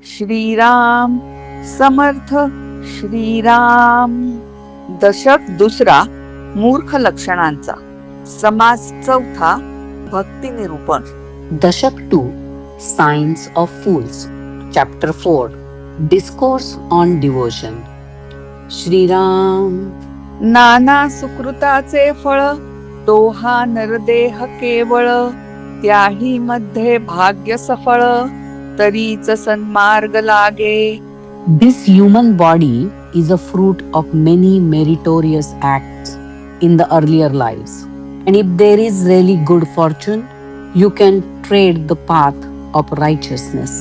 श्रीराम समर्थ श्रीराम. दशक दुसरा मूर्ख लक्षणांचा. समास चौथा भक्ती निरूपण. Dashak 2 Signs of Fools. Chapter 4 Discourse on Devotion. Shri Ram. नाना सुकृताचे फळ तो हा नरदेह केवळ. त्याही मध्ये भाग्य सफळ तरीच सन्मार्ग लागे. This human body is a fruit of many meritorious acts in the earlier lives. And if there is really good fortune, you can tread the path of righteousness.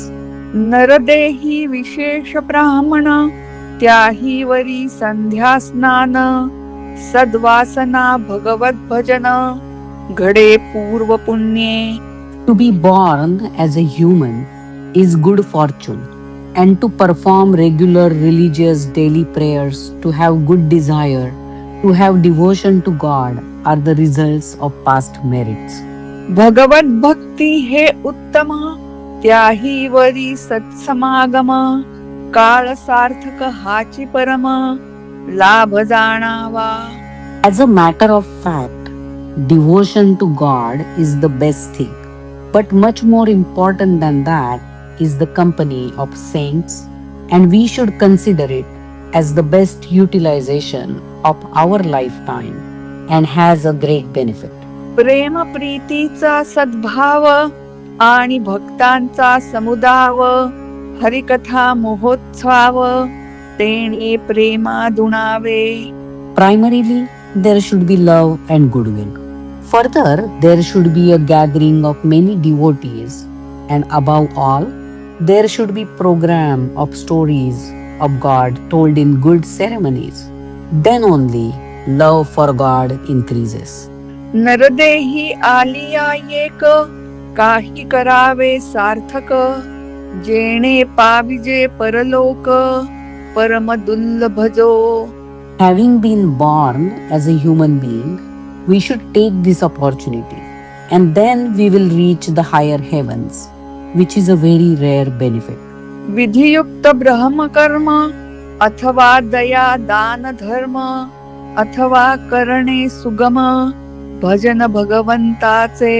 नरदेही विशेष ब्राह्मण त्याही वरी संध्या स्नान. सद्वासना भगवत भजन घडे पूर्व पुण्ये. To be born as a human is good fortune, and to perform regular religious daily prayers, to have good desire, to have devotion to God are the results of past merits. भगवत भक्ती हे उत्तम त्याही वरी सत्समागम. काळ सार्थक हाची परम लाभ जाणावा. As a matter of fact, devotion to God is the best thing. But much more important than that is the company of saints, and we should consider it as the best utilization of our lifetime and has a great benefit. प्रेम प्रीतीचा सद्भाव आणि भक्तांचा समुदाव. हरिकथा महोत्सव तेणे प्रेमा दुणावे. Primarily, there should be love and goodwill. Further, there should be a gathering of many devotees, and above all, there should be program of stories of God told in good ceremonies. Then only love for God increases. नरदेही Alia एक काही करावे सार्थक. जेणे पाविजे परलोक परम दुर्लभ जो. Having been born as a human being, we should take this opportunity, and then we will reach the higher heavens, which is a very rare benefit. विधियुक्त ब्रह्मकर्म अथवा दया दान धर्म अथवा करणे सुगम भजन भगवंताचे.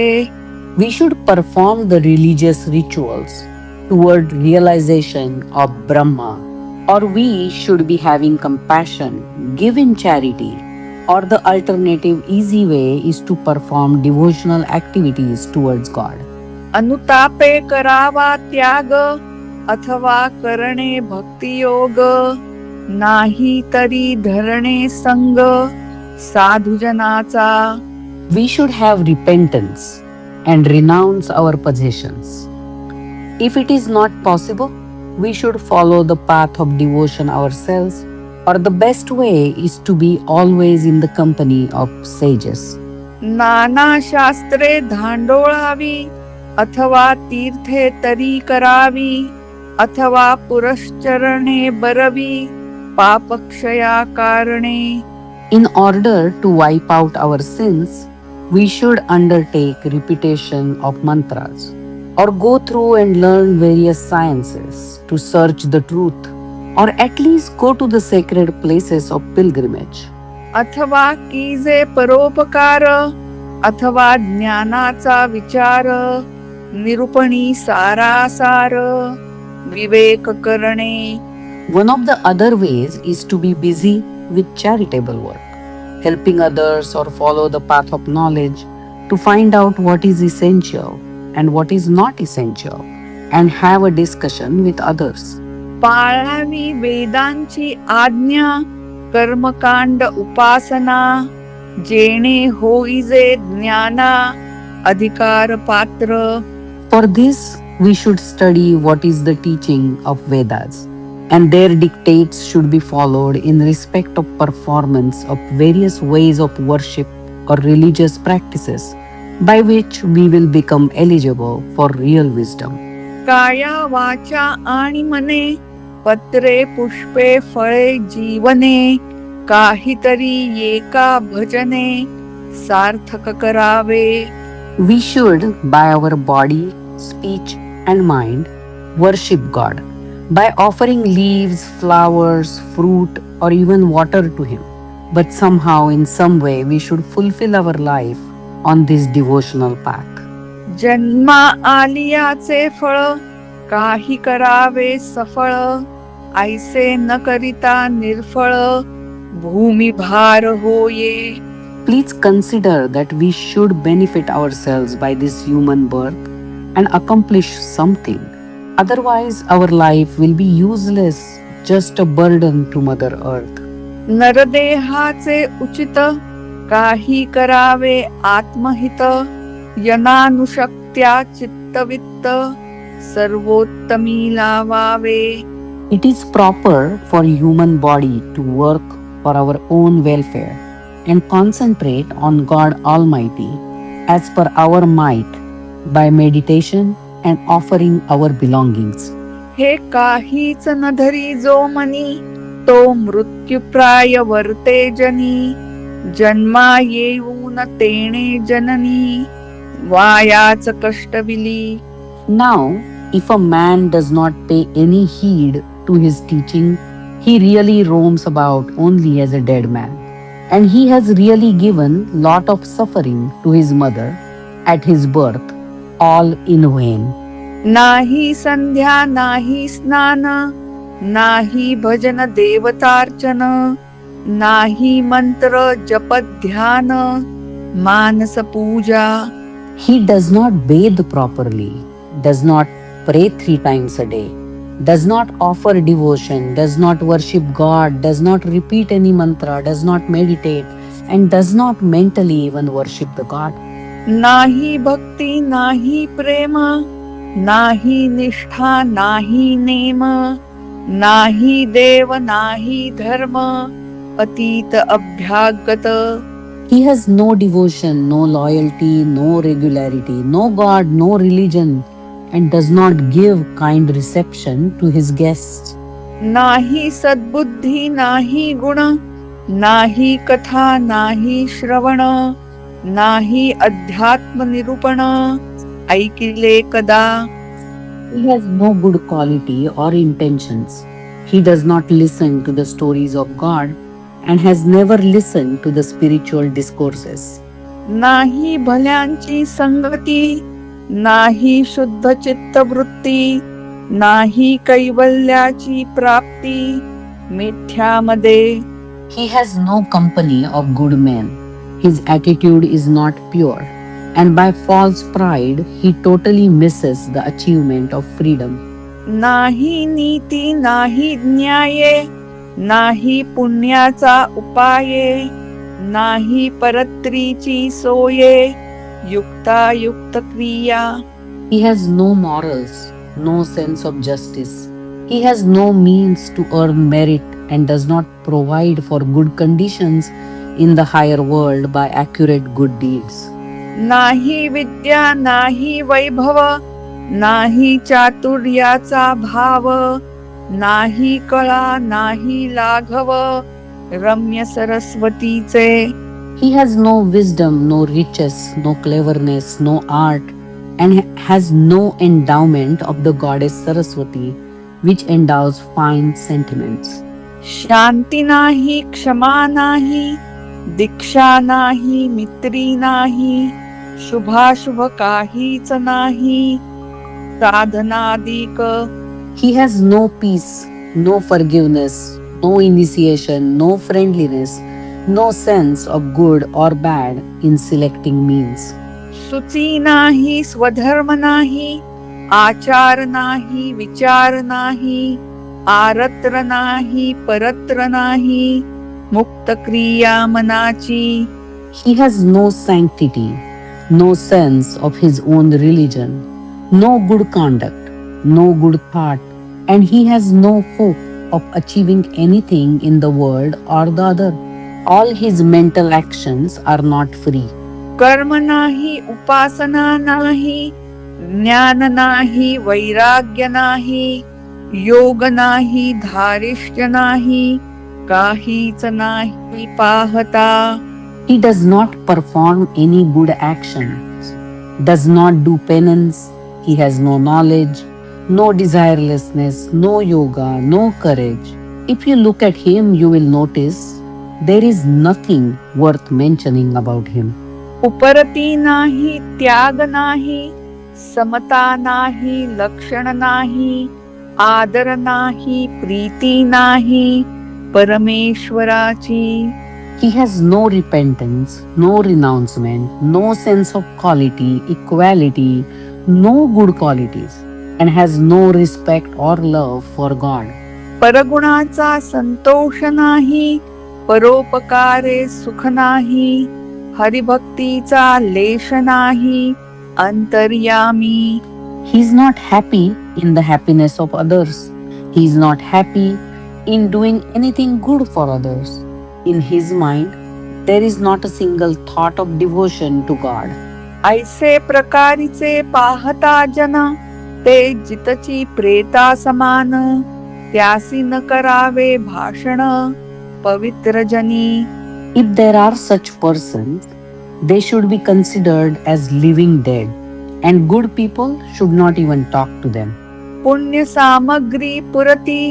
We should perform the religious rituals toward realization of Brahma, or we should be having compassion, give in charity, or the alternative easy way is to perform devotional activities towards God. अनुतापे करावा त्याग अथवा करणे भक्तियोग. नाही तरी धरणे संग साधुजनाचा. We should have repentance and renounce our possessions. If it is not possible, we should follow the path of devotion ourselves, or the best way is to be always in the company of sages. नाना शास्त्रे धांडोळावी अथवा तीर्थे तरी करावी. अथवा पुरश्चरणे बरवी पापक्षया कारणे. In order to wipe out our sins, we should undertake repetition of mantras, or go through and learn various sciences to search the truth, or at least go to the sacred places of pilgrimage. अथवा कीजे परोपकार अथवा ज्ञानाचा विचार. निरूपणी सारासार विवेक करणे. One of the other ways is to be busy with charitable work, helping others or follow the path of knowledge to find out what is essential and what is not essential, and have a discussion with others. पाळावी वेदांची आज्ञा कर्मकांड उपासना. जेणे होईजे ज्ञाना अधिकार पात्र. For this, we should study what is the teaching of Vedas, and their dictates should be followed in respect of performance of various ways of worship or religious practices, by which we will become eligible for real wisdom. काया वाचा आणि मने पत्रे पुष्पे फळे जीवने. काहीतरी एका भजने सार्थक करावे. We should, by our body, speech, and mind, worship God, by offering leaves, flowers, fruit, or even water to Him. But somehow, in some way, we should fulfill our life on this devotional path. जन्मा आलियाचे फळ, काही करावे सफळ, ऐसे न करिता निर्फळ, भूमी भार होये. Please consider that we should benefit ourselves by this human birth and accomplish something. Otherwise, our life will be useless, just a burden to Mother Earth. नरदेहाचे उचित, काही करावे आत्महित, यनानुशक्त्या चित्तवित्त, सर्वोत्तमी लावावे. It is proper for human body to work for our own welfare and concentrate on God Almighty as per our might by meditation and offering our belongings. हे काहीच न धरी जो मनी, तो मृत्युप्राय वर्ते जनी, जन्मा येऊन तेणे जननी, वायाच कष्टविली. Now, if a man does not pay any heed to his teaching, he really roams about only as a dead man. And he has really given lot of suffering to his mother at his birth, all in vain. नाही संध्या नाही स्नान, नाही भजन देवतार्चन, नाही मंत्र जप ध्यान, मानस पूजा. He does not bathe properly, does not pray 3 times a day, does not offer devotion, does not worship God, does not repeat any mantra, does not meditate, and does not mentally even worship the God. नाही भक्ती नाही प्रेम, नाही निष्ठा नाही name, नाही देव नाही धर्म, अतीत अभ्यागत. He has no devotion, no loyalty, no regularity, no God, no religion, and does not give kind reception to his guests. नाही सद्बुद्धी नाही गुण, नाही कथा नाही श्रवण, नाही अध्यात्म निरूपण, ऐकिले कदा. He has no good quality or intentions. He does not listen to the stories of God and has never listened to the spiritual discourses. नाही भल्यांची संगती, नाही शुद्ध चित्तवृत्ती, नाही कैवल्याची प्राप्ती, मिथ्यामध्ये. He has no company of good men. His attitude is not pure, and by false pride, he totally misses the achievement of freedom. नाही नीती नाही न्याये, नाही पुण्याचा उपाये, नाही परत्रीची सोये, युक्तायुक्त क्रिया. He has no morals, no sense of justice. He has no means to earn merit and does not provide for good conditions in the higher world by accurate good deeds. नाही विद्या नाही वैभव, नाही चातुर्याचा भाव, नाही कळा नाही लाघव, रम्य सरस्वतीचे. He has no wisdom, no riches, no cleverness, no art, and has no endowment of the goddess Saraswati, which endows fine sentiments. शांती नाही क्षमा नाही, दीक्षा नाही मित्री नाही, शुभाशुभ काहीच नाही, साधनादिक. He has no peace, no forgiveness, no initiation, no friendliness, no sense of good or bad in selecting means. सुची नाही स्वधर्म नाही, आचार नाही विचार नाही, आरत्र नाही परत्र नाही, मुक्त क्रिया मनाची. He has no sanctity, no sense of his own religion, no good conduct, no good thought, and he has no hope of achieving anything in the world or the other. All his mental actions are not free. कर्म नाही उपासना नाही, ज्ञान नाही वैराग्य नाही, योग नाही धारिष्ट्य नाही, काहीच नाही पाहता. He does not perform any good actions, does not do penance, he has no knowledge, no desirelessness, no yoga, no courage. If you look at him, you will notice there is nothing worth mentioning about him. उपरती नाही, त्याग नाही, समता नाही, लक्षण नाही, आदर नाही, प्रीती नाही परमेश्वराची. He has no repentance, no renouncement, no sense of quality, equality, no good qualities, and has no respect or love for God. परगुणाचा Santosh नाही, परोपकारे सुख नाही, हरिभक्तीचा लेश नाही, अंतर्यामी. He is not happy in the happiness of others. He is not happy in doing anything good for others. In his mind, there is not a single thought of devotion to God. ऐसे प्रकारीचे पाहता जन, ते जितची प्रेता समान, त्यासी न करावे भाषण पवित्र जनी. If there are such persons, they should be considered as living dead, and good people should not even talk to them. पुण्य सामग्री पुरती,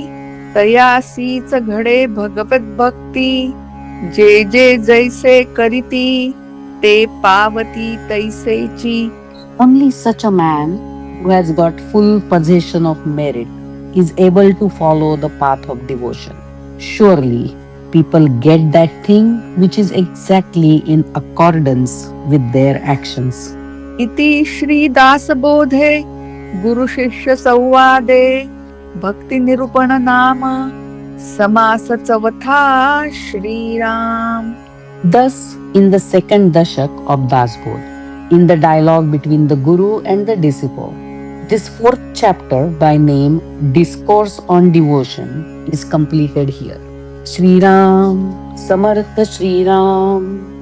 तयासीच घडे भगवत भक्ती. जे जे जैसे करीती, ते पावती तैसेची. Only such a man who has got full possession of merit is able to follow the path of devotion. Surely, people get that thing which is exactly in accordance with their actions. इति श्री दासबोधे गुरु शिष्य संवादे भक्ति निरूपण नाम समास चौथा Shriram. Thus, in the second dashak of Dasbodh, in the dialogue between the Guru and the disciple, this fourth chapter by name Discourse on Devotion is completed here. Shri Ram, Samartha Shri Ram.